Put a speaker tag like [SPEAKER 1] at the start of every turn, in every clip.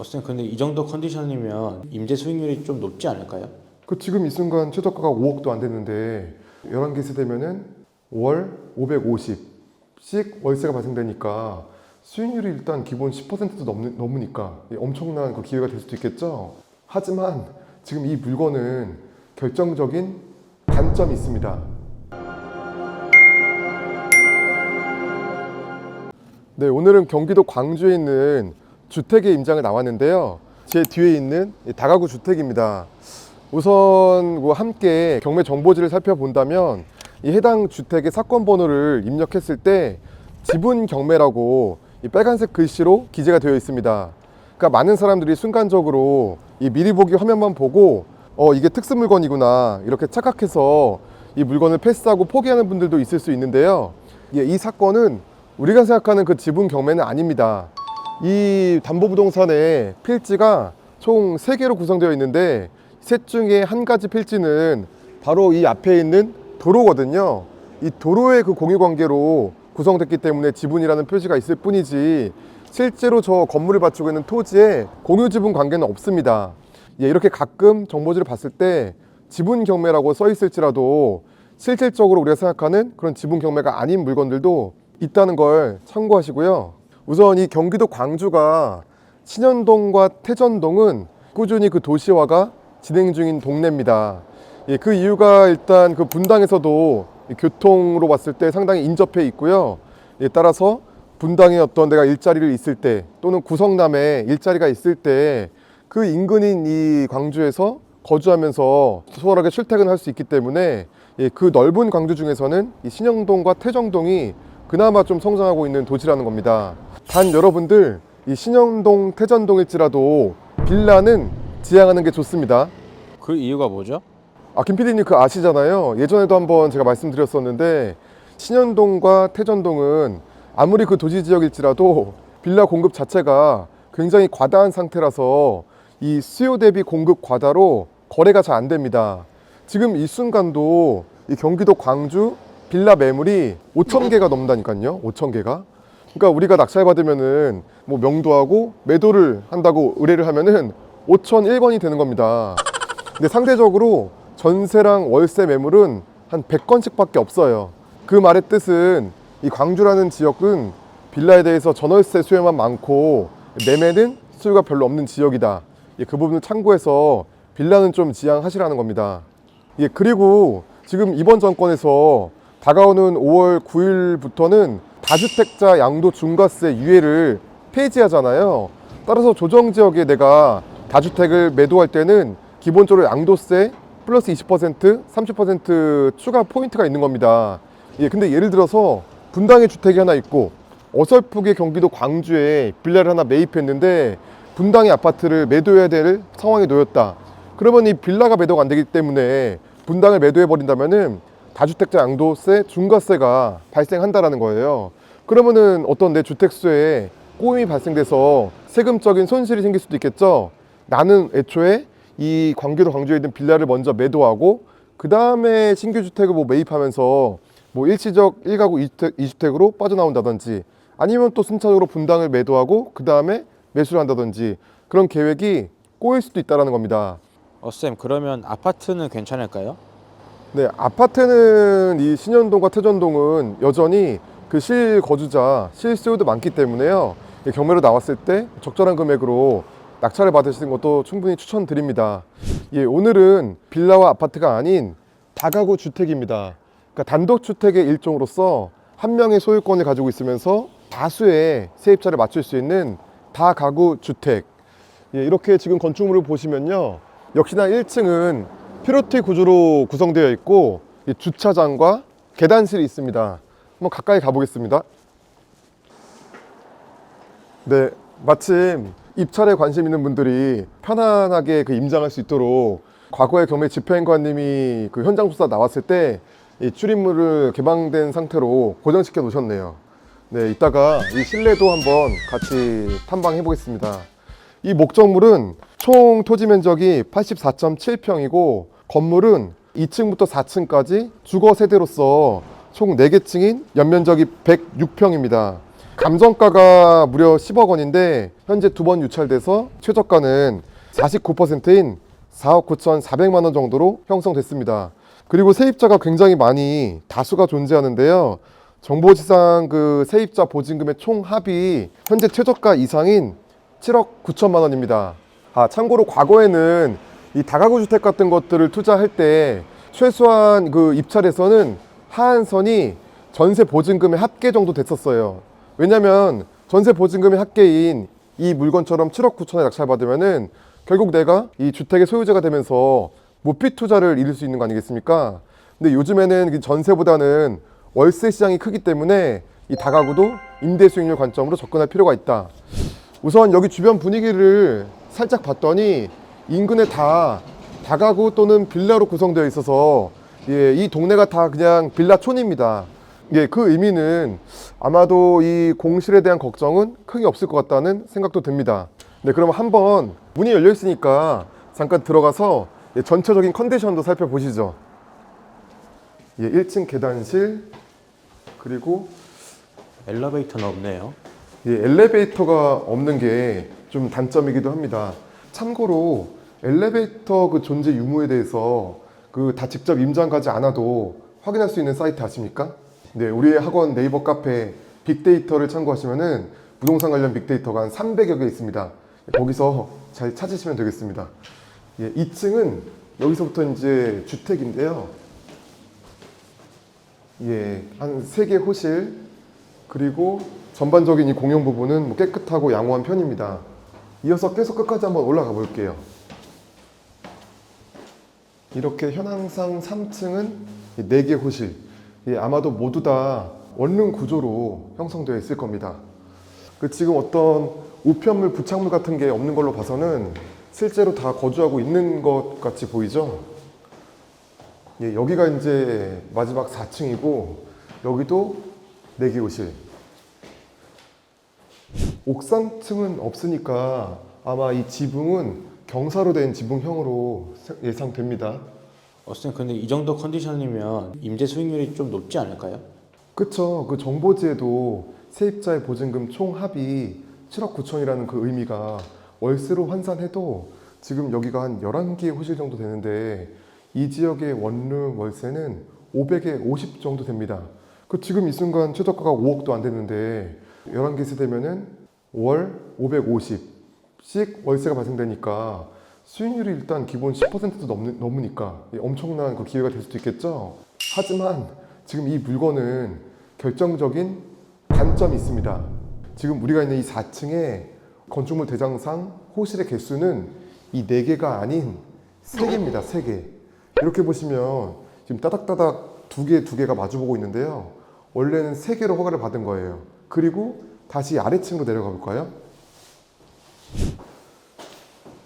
[SPEAKER 1] 쌤, 근데 이 정도 컨디션이면 임대 수익률이 좀 높지 않을까요?
[SPEAKER 2] 그 지금 이 순간 최저가가 5억도 안 됐는데 11개 세대면은 월 550씩 월세가 발생되니까 수익률이 일단 기본 10%도 넘으니까 엄청난 그 기회가 될 수도 있겠죠. 하지만 지금 이 물건은 결정적인 단점이 있습니다. 네, 오늘은 경기도 광주에 있는 주택의 임장을 나왔는데요. 제 뒤에 있는 다가구 주택입니다. 우선 함께 경매 정보지를 살펴본다면 이 해당 주택의 사건 번호를 입력했을 때 지분 경매라고 이 빨간색 글씨로 기재가 되어 있습니다. 그러니까 많은 사람들이 순간적으로 이 미리 보기 화면만 보고 이게 특수 물건이구나 이렇게 착각해서 이 물건을 패스하고 포기하는 분들도 있을 수 있는데요. 이 사건은 우리가 생각하는 그 지분 경매는 아닙니다. 이 담보부동산의 필지가 총 3개로 구성되어 있는데 셋 중에 한 가지 필지는 바로 이 앞에 있는 도로거든요. 이 도로의 그 공유관계로 구성됐기 때문에 지분이라는 표시가 있을 뿐이지 실제로 저 건물을 받치고 있는 토지에 공유 지분 관계는 없습니다. 이렇게 가끔 정보지를 봤을 때 지분 경매라고 써 있을지라도 실질적으로 우리가 생각하는 그런 지분 경매가 아닌 물건들도 있다는 걸 참고하시고요. 우선 이 경기도 광주가 신현동과 태전동은 꾸준히 그 도시화가 진행 중인 동네입니다. 그 이유가 일단 그 분당에서도 교통으로 봤을 때 상당히 인접해 있고요. 따라서 분당에 어떤 내가 일자리를 있을 때 또는 구성남에 일자리가 있을 때 그 인근인 이 광주에서 거주하면서 수월하게 출퇴근할 수 있기 때문에 그 넓은 광주 중에서는 이 신현동과 태정동이 그나마 좀 성장하고 있는 도시라는 겁니다. 단 여러분들 이 신현동, 태전동일지라도 빌라는 지향하는 게 좋습니다.
[SPEAKER 1] 그 이유가 뭐죠?
[SPEAKER 2] 김 PD님 그 아시잖아요. 예전에도 한번 제가 말씀드렸었는데 신현동과 태전동은 아무리 그 도시 지역일지라도 빌라 공급 자체가 굉장히 과다한 상태라서 이 수요 대비 공급 과다로 거래가 잘 안 됩니다. 지금 이 순간도 이 경기도 광주 빌라 매물이 5,000개가 넘는다니까요. 5,000개가. 그러니까 우리가 낙찰 받으면은 뭐 명도하고 매도를 한다고 의뢰를 하면은 5,001건이 되는 겁니다. 근데 상대적으로 전세랑 월세 매물은 한 100건씩 밖에 없어요. 그 말의 뜻은 이 광주라는 지역은 빌라에 대해서 전월세 수요만 많고 매매는 수요가 별로 없는 지역이다. 그 부분을 참고해서 빌라는 좀 지향하시라는 겁니다. 그리고 지금 이번 정권에서 다가오는 5월 9일부터는 다주택자 양도 중과세 유예를 폐지하잖아요. 따라서 조정지역에 내가 다주택을 매도할 때는 기본적으로 양도세 플러스 20%, 30% 추가 포인트가 있는 겁니다. 근데 예를 들어서 분당에 주택이 하나 있고 어설프게 경기도 광주에 빌라를 하나 매입했는데 분당의 아파트를 매도해야 될 상황에 놓였다. 그러면 이 빌라가 매도가 안 되기 때문에 분당을 매도해 버린다면은 다주택자 양도세, 중과세가 발생한다라는 거예요. 그러면은 어떤 내 주택수에 꼬임이 발생돼서 세금적인 손실이 생길 수도 있겠죠. 나는 애초에 이 광주에 있는 빌라를 먼저 매도하고 그 다음에 신규 주택을 뭐 매입하면서 뭐 일시적 1가구 2주택으로 빠져나온다든지 아니면 또 순차적으로 분당을 매도하고 그 다음에 매수를 한다든지 그런 계획이 꼬일 수도 있다는 겁니다.
[SPEAKER 1] 쌤, 그러면 아파트는 괜찮을까요?
[SPEAKER 2] 네, 아파트는 이 신현동과 태전동은 여전히 그 실거주자, 실수요도 많기 때문에요. 경매로 나왔을 때 적절한 금액으로 낙찰을 받으시는 것도 충분히 추천드립니다. 오늘은 빌라와 아파트가 아닌 다가구 주택입니다. 그러니까 단독주택의 일종으로서 한 명의 소유권을 가지고 있으면서 다수의 세입자를 맞출 수 있는 다가구 주택. 이렇게 지금 건축물을 보시면요. 역시나 1층은 피로티 구조로 구성되어 있고 주차장과 계단실이 있습니다. 한번 가까이 가보겠습니다. 네, 마침 입찰에 관심 있는 분들이 편안하게 그 임장할 수 있도록 과거에 경매 집행관님이 그 현장 조사 나왔을 때 이 출입문을 개방된 상태로 고정시켜 놓으셨네요. 네, 이따가 이 실내도 한번 같이 탐방해 보겠습니다. 이 목적물은 총 토지 면적이 84.7평이고 건물은 2층부터 4층까지 주거 세대로서 총 4개 층인 연면적이 106평입니다. 감정가가 무려 10억 원인데 현재 두 번 유찰돼서 최저가는 49%인 4억 9,400만 원 정도로 형성됐습니다. 그리고 세입자가 굉장히 많이 다수가 존재하는데요. 정보지상 그 세입자 보증금의 총 합이 현재 최저가 이상인 7억 9천만 원입니다. 참고로 과거에는 이 다가구 주택 같은 것들을 투자할 때 최소한 그 입찰에서는 하한선이 전세 보증금의 합계 정도 됐었어요. 왜냐면 전세 보증금의 합계인 이 물건처럼 7억 9천에 낙찰받으면은 결국 내가 이 주택의 소유자가 되면서 무피 투자를 이룰 수 있는 거 아니겠습니까? 근데 요즘에는 전세보다는 월세 시장이 크기 때문에 이 다가구도 임대 수익률 관점으로 접근할 필요가 있다. 우선 여기 주변 분위기를 살짝 봤더니 인근에 다 다가구 또는 빌라로 구성되어 있어서 이 동네가 다 그냥 빌라촌입니다. 그 의미는 아마도 이 공실에 대한 걱정은 크게 없을 것 같다는 생각도 듭니다. 네, 그럼 한번 문이 열려 있으니까 잠깐 들어가서 전체적인 컨디션도 살펴보시죠. 1층 계단실, 그리고
[SPEAKER 1] 엘리베이터는 없네요.
[SPEAKER 2] 엘리베이터가 없는 게 좀 단점이기도 합니다. 참고로 엘리베이터 그 존재 유무에 대해서 그 다 직접 임장 가지 않아도 확인할 수 있는 사이트 아십니까? 네, 우리의 학원 네이버 카페 빅데이터를 참고하시면은 부동산 관련 빅데이터가 한 300여 개 있습니다. 거기서 잘 찾으시면 되겠습니다. 2층은 여기서부터 이제 주택인데요. 한 3개 호실, 그리고 전반적인 이 공용 부분은 뭐 깨끗하고 양호한 편입니다. 이어서 계속 끝까지 한번 올라가 볼게요. 이렇게 현황상 3층은 4개 호실, 아마도 모두 다 원룸 구조로 형성되어 있을 겁니다. 지금 어떤 우편물, 부착물 같은 게 없는 걸로 봐서는 실제로 다 거주하고 있는 것 같이 보이죠? 여기가 이제 마지막 4층이고 여기도 4개 호실. 옥상층은 없으니까 아마 이 지붕은 경사로 된 지붕형으로 예상됩니다.
[SPEAKER 1] 선생님, 근데 이 정도 컨디션이면 임대 수익률이 좀 높지 않을까요?
[SPEAKER 2] 그쵸. 그 정보지에도 세입자의 보증금 총 합이 7억 9천이라는 그 의미가 월세로 환산해도 지금 여기가 한 11개 호실 정도 되는데 이 지역의 원룸 월세는 500에 50 정도 됩니다. 지금 이 순간 최저가가 5억도 안 됐는데 11개 세대면은 월 550씩 월세가 발생되니까 수익률이 일단 기본 10%도 넘으니까 엄청난 그 기회가 될 수도 있겠죠. 하지만 지금 이 물건은 결정적인 단점이 있습니다. 지금 우리가 있는 이 4층에 건축물 대장상 호실의 개수는 이 4개가 아닌 3개입니다. 3개. 이렇게 보시면 지금 따닥따닥 2개가 마주보고 있는데요. 원래는 3개로 허가를 받은 거예요. 그리고 다시 아래층으로 내려가 볼까요?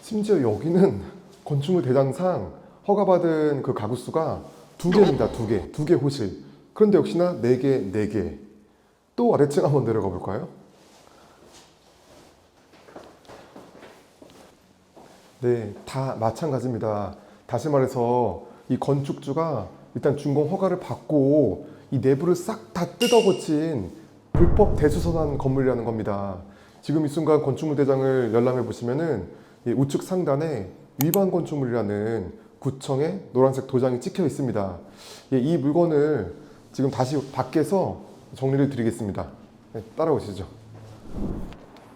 [SPEAKER 2] 심지어 여기는 건축물 대장상 허가받은 그 가구 수가 2개입니다. 2개 호실. 그런데 역시나 4개. 또 아래층 한번 내려가 볼까요? 네, 다 마찬가지입니다. 다시 말해서 이 건축주가 일단 준공 허가를 받고 이 내부를 싹 다 뜯어고친 불법 대수선한 건물이라는 겁니다. 지금 이 순간 건축물 대장을 열람해 보시면은 우측 상단에 위반 건축물이라는 구청의 노란색 도장이 찍혀 있습니다. 이 물건을 지금 다시 밖에서 정리를 드리겠습니다. 따라오시죠.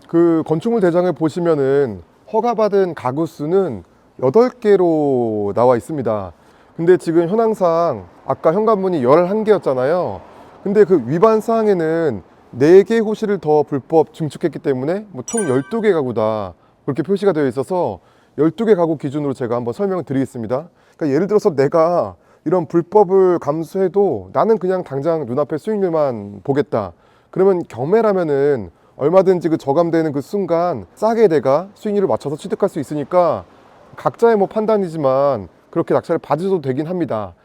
[SPEAKER 2] 그 건축물 대장을 보시면은 허가받은 가구 수는 8개로 나와 있습니다. 근데 지금 현황상 아까 현관문이 11개였잖아요. 근데 그 위반 사항에는 4개 호실을 더 불법 증축했기 때문에 총 12개 가구다 그렇게 표시가 되어 있어서 12개 가구 기준으로 제가 한번 설명을 드리겠습니다. 그러니까 예를 들어서 내가 이런 불법을 감수해도 나는 그냥 당장 눈앞에 수익률만 보겠다. 그러면 경매라면은 얼마든지 그 저감되는 그 순간 싸게 내가 수익률을 맞춰서 취득할 수 있으니까 각자의 뭐 판단이지만 그렇게 낙찰을 받으셔도 되긴 합니다.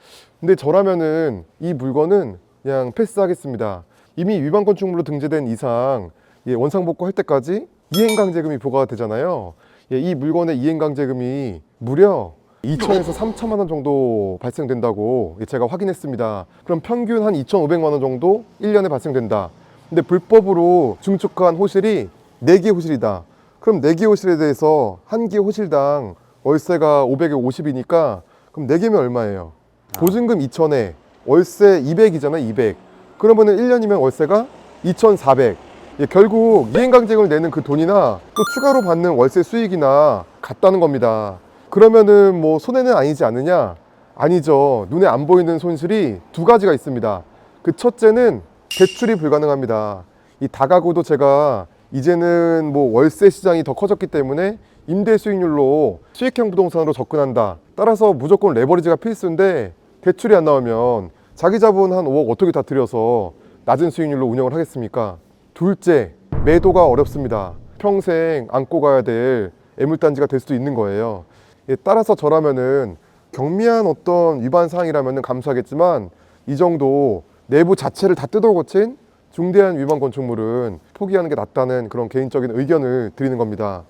[SPEAKER 2] 근데 저라면은 이 물건은 그냥 패스하겠습니다. 이미 위반 건축물로 등재된 이상 원상복구 할 때까지 이행강제금이 부과가 되잖아요. 이 물건의 이행강제금이 무려 2천에서 3천만 원 정도 발생된다고 제가 확인했습니다. 그럼 평균 한 2,500만 원 정도 1년에 발생된다. 근데 불법으로 증축한 호실이 4개 호실이다. 그럼 4개 호실에 대해서 한 개 호실당 월세가 500에 50이니까 그럼 4개면 얼마예요? 보증금 2,000에 월세 200이잖아, 200. 그러면은 1년이면 월세가 2,400. 예, 결국 이행강제금을 내는 그 돈이나 또 추가로 받는 월세 수익이나 같다는 겁니다. 그러면은 뭐 손해는 아니지 않느냐? 아니죠. 눈에 안 보이는 손실이 2가지가 있습니다. 그 첫째는 대출이 불가능합니다. 이 다가구도 제가 이제는 뭐 월세 시장이 더 커졌기 때문에 임대 수익률로 수익형 부동산으로 접근한다. 따라서 무조건 레버리지가 필수인데 대출이 안 나오면 자기 자본 한 5억 어떻게 다 들여서 낮은 수익률로 운영을 하겠습니까? 둘째, 매도가 어렵습니다. 평생 안고 가야 될 애물단지가 될 수도 있는 거예요. 예, 따라서 저라면은 경미한 어떤 위반 사항이라면 감수하겠지만 이 정도 내부 자체를 다 뜯어 고친 중대한 위반 건축물은 포기하는 게 낫다는 그런 개인적인 의견을 드리는 겁니다.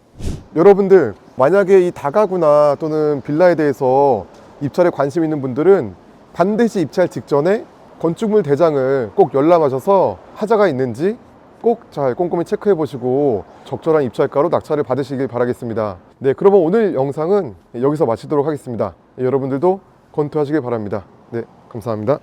[SPEAKER 2] 여러분들 만약에 이 다가구나 또는 빌라에 대해서 입찰에 관심 있는 분들은 반드시 입찰 직전에 건축물 대장을 꼭 열람하셔서 하자가 있는지 꼭 잘 꼼꼼히 체크해 보시고 적절한 입찰가로 낙찰을 받으시길 바라겠습니다. 네, 그러면 오늘 영상은 여기서 마치도록 하겠습니다. 여러분들도 검토하시길 바랍니다. 네, 감사합니다.